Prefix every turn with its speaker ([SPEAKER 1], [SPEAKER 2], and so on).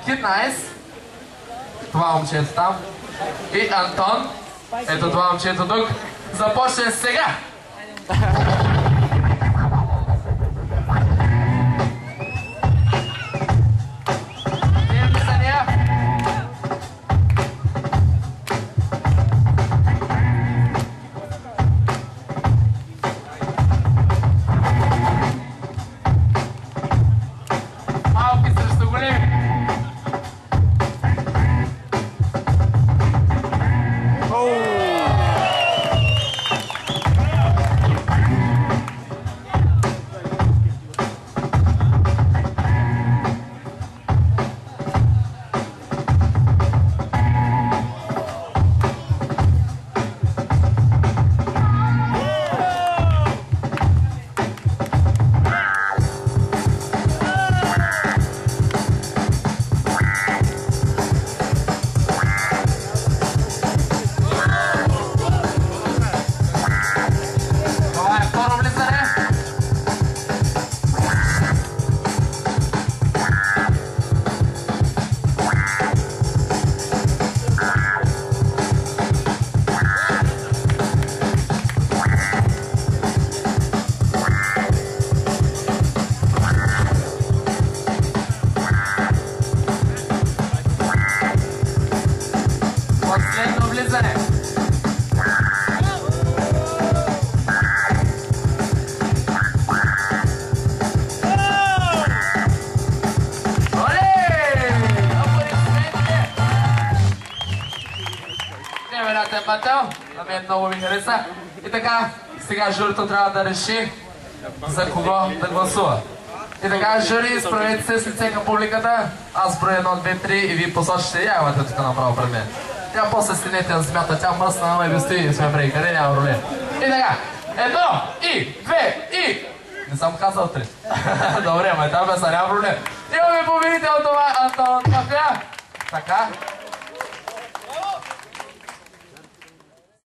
[SPEAKER 1] Kid Nice. Това момчето там. И Антон. Ето това момчето тук. Започне сега. Последно влизане. Невероятен батъл. На мен много ми хареса. И така, сега журито трябва да реши за кого да гласува. И така, жури, изправете се с лице към публиката. Аз броя 1, 2, 3 и вие посочите. Явате тук направо пред мен. Тя после стенете на земята, тя мръсна, ама и без стои, сме брейкари, няма проблем. И така, 1, и 2, и... Не съм казал 3. Добре, ама и тази песен, няма проблем. Имаме победител, това Антон Мафия. Така.